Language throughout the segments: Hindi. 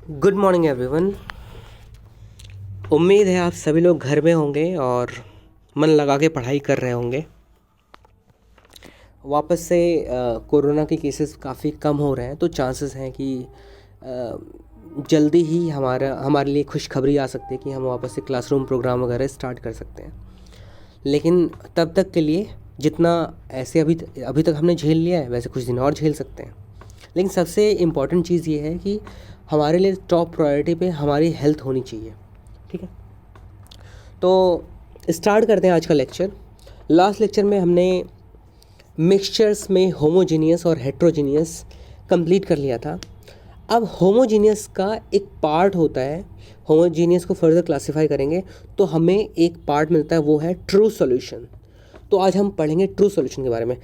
Good morning everyone. उम्मीद है आप सभी लोग घर में होंगे और मन लगा के पढ़ाई कर रहे होंगे। वापस से कोरोना के केसेस काफ़ी कम हो रहे हैं, तो चांसेस हैं कि जल्दी ही हमारे लिए खुशखबरी आ सकती है कि हम वापस से क्लासरूम प्रोग्राम वगैरह स्टार्ट कर सकते हैं। लेकिन तब तक के लिए जितना ऐसे अभी तक हमने झेल लिया है, वैसे कुछ दिन और झेल सकते हैं। लेकिन सबसे इम्पॉर्टेंट चीज़ ये है कि हमारे लिए टॉप प्रायोरिटी पे हमारी हेल्थ होनी चाहिए। ठीक है, तो स्टार्ट करते हैं आज का लेक्चर। लास्ट लेक्चर में हमने मिक्सचर्स में होमोजीनियस और हेट्रोजीनियस कंप्लीट कर लिया था। अब होमोजीनियस का एक पार्ट होता है, होमोजीनियस को फर्दर क्लासिफाई करेंगे तो हमें एक पार्ट मिलता है, वो है ट्रू सॉल्यूशन। तो आज हम पढ़ेंगे ट्रू सॉल्यूशन के बारे में।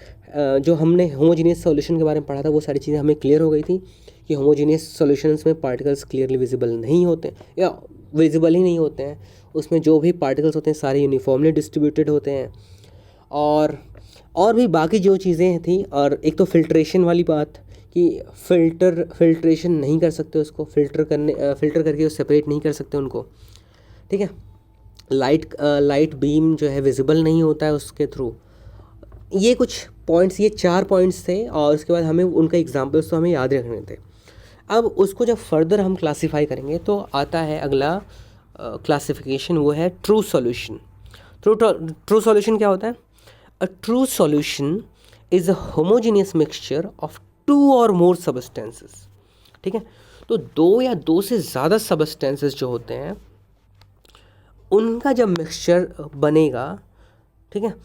जो हमने होमोजीनियस सॉल्यूशन के बारे में पढ़ा था वो सारी चीज़ें हमें क्लियर हो गई थी कि होमोजीनियस सॉल्यूशंस में पार्टिकल्स क्लियरली विजिबल नहीं होते या विजिबल ही नहीं होते हैं। उसमें जो भी पार्टिकल्स होते हैं सारे यूनिफॉर्मली डिस्ट्रीब्यूटेड होते हैं। और भी बाकी जो चीज़ें थी, और एक तो फिल्ट्रेशन वाली बात कि फिल्ट्रेशन नहीं कर सकते उसको, फिल्टर करके सेपरेट नहीं कर सकते उनको। ठीक है, लाइट बीम जो है विजिबल नहीं होता है उसके थ्रू। ये कुछ पॉइंट्स, ये 4 पॉइंट्स थे और उसके बाद हमें उनका एग्जांपल्स तो हमें याद रखने थे। अब उसको जब फर्दर हम क्लासिफाई करेंगे तो आता है अगला क्लासिफिकेशन, वो है ट्रू सॉल्यूशन। ट्रू सॉल्यूशन क्या होता है? A true solution is a homogeneous mixture of 2 और मोर सबस्टेंसेस। ठीक है, तो 2 या 2 से ज़्यादा सबस्टेंसेस जो होते हैं उनका जब मिक्सचर बनेगा, ठीक है,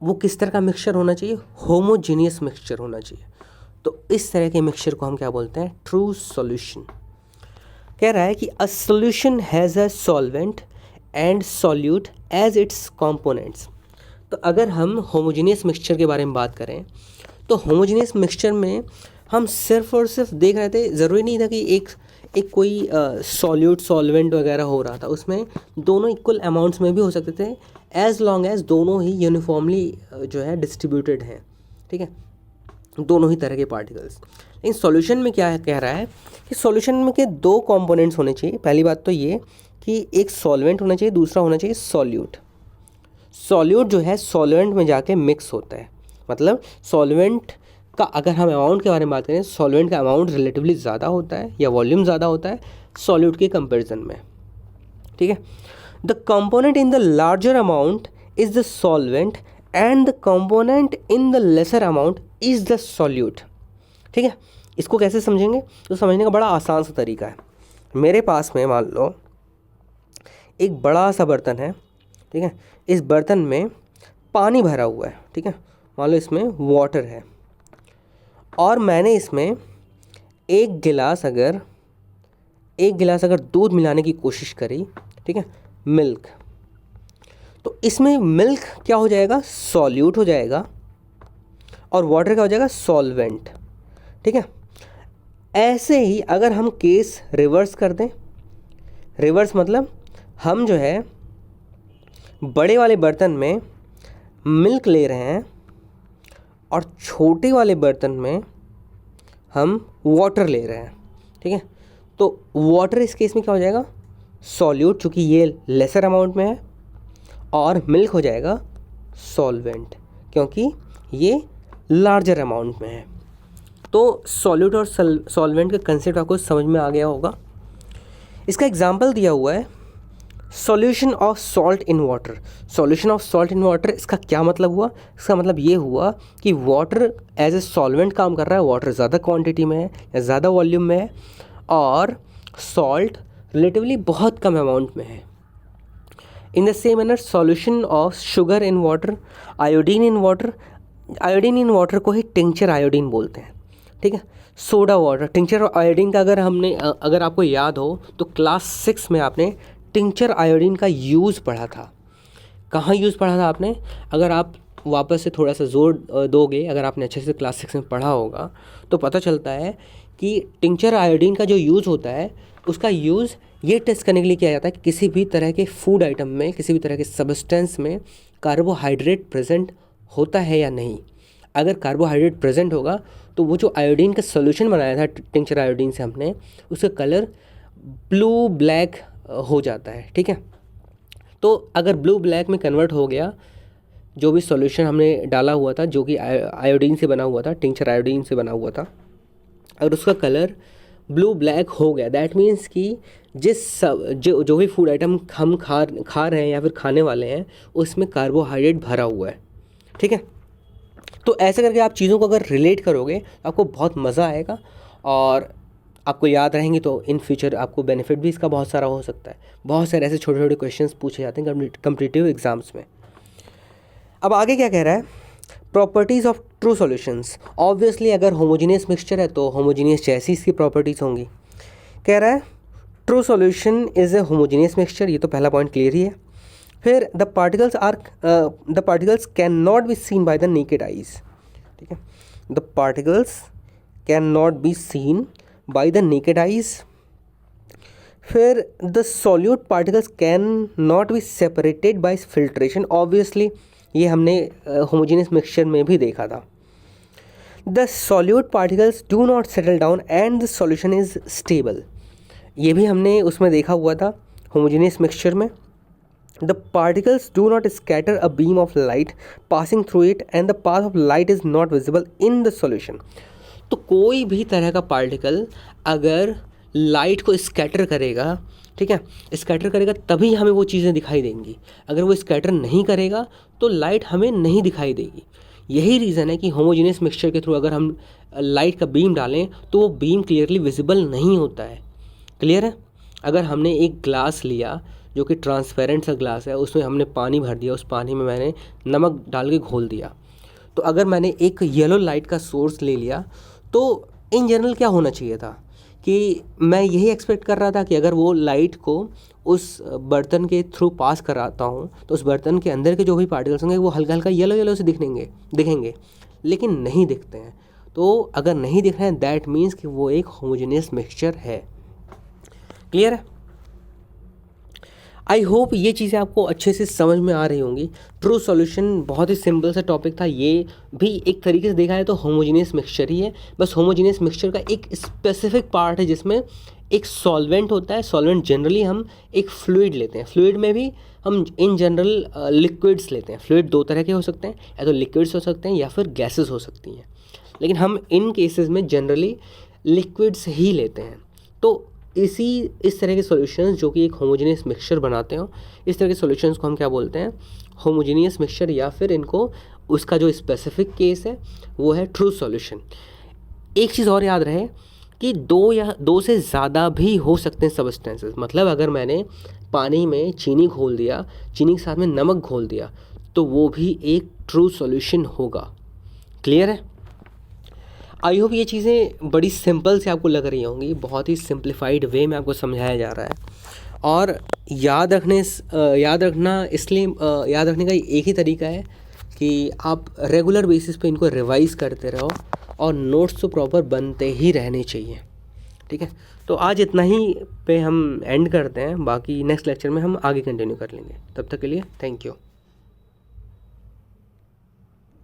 वो किस तरह का मिक्सचर होना चाहिए? होमोजीनियस मिक्सचर होना चाहिए। तो इस तरह के मिक्सचर को हम क्या बोलते हैं? True solution. कह रहा है कि a solution has a solvent and solute as its components. तो अगर हम होमोजीनियस मिक्सचर के बारे में बात करें तो होमोजीनियस मिक्सचर में हम सिर्फ और सिर्फ देख रहे थे, ज़रूरी नहीं था कि एक कोई सॉल्यूट सॉल्वेंट वगैरह हो रहा था, उसमें दोनों इक्वल अमाउंट्स में भी हो सकते थे, एज लॉन्ग एज दोनों ही यूनिफॉर्मली जो है डिस्ट्रीब्यूटेड हैं। ठीक है, दोनों ही तरह के पार्टिकल्स। लेकिन सॉल्यूशन में क्या कह रहा है कि सॉल्यूशन में के 2 कंपोनेंट्स होने चाहिए। पहली बात तो ये कि एक सॉल्वेंट होना चाहिए, दूसरा होना चाहिए सॉल्यूट। सॉल्यूट जो है सॉल्वेंट में जाके मिक्स होता है, मतलब सॉल्वेंट का अगर हम अमाउंट के बारे में बात करें, सॉल्वेंट का अमाउंट रिलेटिवली ज़्यादा होता है या वॉल्यूम ज़्यादा होता है सॉल्यूट के कंपैरिजन में। ठीक है, the component in the larger amount is the solvent and the component in the lesser amount is the solute. ठीक है, इसको कैसे समझेंगे? तो समझने का बड़ा आसान सा तरीका है। मेरे पास में मान लो एक बड़ा सा बर्तन है। ठीक है, इस बर्तन में पानी भरा हुआ है। ठीक है, मान लो इसमें वाटर है और मैंने इसमें एक गिलास अगर दूध मिलाने की कोशिश करी, ठीक है, मिल्क, तो इसमें मिल्क क्या हो जाएगा? सॉल्यूट हो जाएगा और वाटर क्या हो जाएगा? सॉल्वेंट। ठीक है, ऐसे ही अगर हम केस रिवर्स कर दें, रिवर्स मतलब हम जो है बड़े वाले बर्तन में मिल्क ले रहे हैं और छोटे वाले बर्तन में हम वाटर ले रहे हैं। ठीक है, तो वाटर इस केस में क्या हो जाएगा? सॉल्यूट, चूँकि ये लेसर अमाउंट में है, और मिल्क हो जाएगा सॉल्वेंट क्योंकि ये लार्जर अमाउंट में है। तो सॉल्यूट और सॉल्वेंट का कंसेप्ट आपको समझ में आ गया होगा। इसका एग्जांपल दिया हुआ है solution of salt in water. Solution of salt in water, इसका क्या मतलब हुआ? इसका मतलब ये हुआ कि वाटर एज ए सॉल्वेंट काम कर रहा है, वाटर ज़्यादा क्वांटिटी में है या ज़्यादा वॉल्यूम में है, और सॉल्ट रिलेटिवली बहुत कम अमाउंट में है। In the same manner solution of sugar in water, iodine in water, iodine in water को ही टिंचर आयोडीन बोलते हैं। ठीक है, सोडा वाटर, टिंचर आयोडीन का अगर आपको याद हो तो क्लास 6 में आपने टिंचर आयोडीन का यूज़ पढ़ा था। कहाँ यूज़ पढ़ा था आपने? अगर आप वापस से थोड़ा सा जोर दोगे, अगर आपने अच्छे से क्लास 6 में पढ़ा होगा तो पता चलता है कि टिंचर आयोडीन का जो यूज़ होता है उसका यूज़ ये टेस्ट करने के लिए किया जाता है कि किसी भी तरह के फूड आइटम में, किसी भी तरह के सब्सटेंस में कार्बोहाइड्रेट प्रेजेंट होता है या नहीं। अगर कार्बोहाइड्रेट प्रेजेंट होगा तो वो जो आयोडीन का सोल्यूशन बनाया था टिंचर आयोडीन से हमने, उसका कलर ब्लू ब्लैक हो जाता है, ठीक है। तो अगर ब्लू ब्लैक में कन्वर्ट हो गया जो भी सॉल्यूशन हमने डाला हुआ था, जो कि आयोडीन से बना हुआ था, टिंचर आयोडीन से बना हुआ था, अगर उसका कलर ब्लू ब्लैक हो गया, दैट मीन्स कि जो भी फूड आइटम हम खा रहे हैं या फिर खाने वाले हैं उसमें कार्बोहाइड्रेट भरा हुआ है, ठीक है। तो ऐसे करके आप चीज़ों को अगर रिलेट करोगे तो आपको बहुत मज़ा आएगा और आपको याद रहेंगी, तो इन फ्यूचर आपको बेनिफिट भी इसका बहुत सारा हो सकता है। बहुत सारे ऐसे छोटे छोटे क्वेश्चंस पूछे जाते हैं कम्पिटिटिव एग्जाम्स में। अब आगे क्या कह रहा है, properties of true solutions. Obviously अगर होमोजीनियस मिक्सचर है तो होमोजीनियस जैसी इसकी प्रॉपर्टीज़ होंगी। कह रहा है true solution is a homogeneous mixture, ये तो पहला पॉइंट क्लियर ही है। फिर the particles can not be seen by the naked eyes, ठीक है। The particles can not be seen by the naked eyes. फिर the solute particles can not be separated by filtration. Obviously ये हमने होमोजेनियस मिक्सचर में भी देखा था। The solute particles do not settle down and the solution is stable, ये भी हमने उसमें देखा हुआ था होमोजेनियस मिक्सचर में। The particles do not scatter a beam of light passing through it and the path of light is not visible in the solution. तो कोई भी तरह का पार्टिकल अगर लाइट को स्कैटर करेगा, ठीक है, स्कैटर करेगा तभी हमें वो चीज़ें दिखाई देंगी। अगर वो स्कैटर नहीं करेगा तो लाइट हमें नहीं दिखाई देगी। यही रीज़न है कि होमोजेनियस मिक्सचर के थ्रू अगर हम लाइट का बीम डालें तो वो बीम क्लियरली विजिबल नहीं होता है। क्लियर है। अगर हमने एक ग्लास लिया जो कि ट्रांसपेरेंट सा ग्लास है, उसमें हमने पानी भर दिया, उस पानी में मैंने नमक डाल के घोल दिया, तो अगर मैंने एक येलो लाइट का सोर्स ले लिया तो इन जनरल क्या होना चाहिए था कि मैं यही एक्सपेक्ट कर रहा था कि अगर वो लाइट को उस बर्तन के थ्रू पास कराता हूँ तो उस बर्तन के अंदर के जो भी पार्टिकल्स होंगे वो हल्का हल्का येलो येलो से दिखेंगे, लेकिन नहीं दिखते हैं। तो अगर नहीं दिख रहे हैं दैट मीन्स कि वो एक होमोजेनियस मिक्सचर है। क्लियर है। आई होप ये चीज़ें आपको अच्छे से समझ में आ रही होंगी। ट्रू सॉल्यूशन बहुत ही सिंपल सा टॉपिक था, ये भी एक तरीके से देखा है तो होमोजेनियस मिक्सचर ही है। बस होमोजेनियस मिक्सचर का एक स्पेसिफिक पार्ट है जिसमें एक सॉल्वेंट होता है। सॉल्वेंट जनरली हम एक फ्लूइड लेते हैं, फ्लूइड में भी हम इन जनरल लिक्विड्स लेते हैं। फ्लूइड दो तरह के हो सकते हैं, या तो लिक्विड्स हो सकते हैं या फिर गैसेस हो सकती हैं, लेकिन हम इन केसेस में जनरली लिक्विड्स ही लेते हैं। तो इस तरह के सॉल्यूशंस जो कि एक होमोजेनियस मिक्सचर बनाते हो, इस तरह के सॉल्यूशंस को हम क्या बोलते हैं, होमोजेनियस मिक्सचर, या फिर इनको उसका जो स्पेसिफिक केस है वो है ट्रू सॉल्यूशन। एक चीज़ और याद रहे कि दो से ज़्यादा भी हो सकते हैं सब्सटेंसेस। मतलब अगर मैंने पानी में चीनी घोल दिया, चीनी के साथ में नमक घोल दिया, तो वो भी एक ट्रू सॉल्यूशन होगा। क्लियर है। आई होप ये चीज़ें बड़ी सिंपल से आपको लग रही होंगी, बहुत ही सिंप्लीफाइड वे में आपको समझाया जा रहा है। और याद रखने का एक ही तरीका है कि आप रेगुलर बेसिस पे इनको रिवाइज़ करते रहो और नोट्स तो प्रॉपर बनते ही रहने चाहिए। ठीक है, तो आज इतना ही पे हम एंड करते हैं, बाकी नेक्स्ट लेक्चर में हम आगे कंटिन्यू कर लेंगे। तब तक के लिए थैंक यू।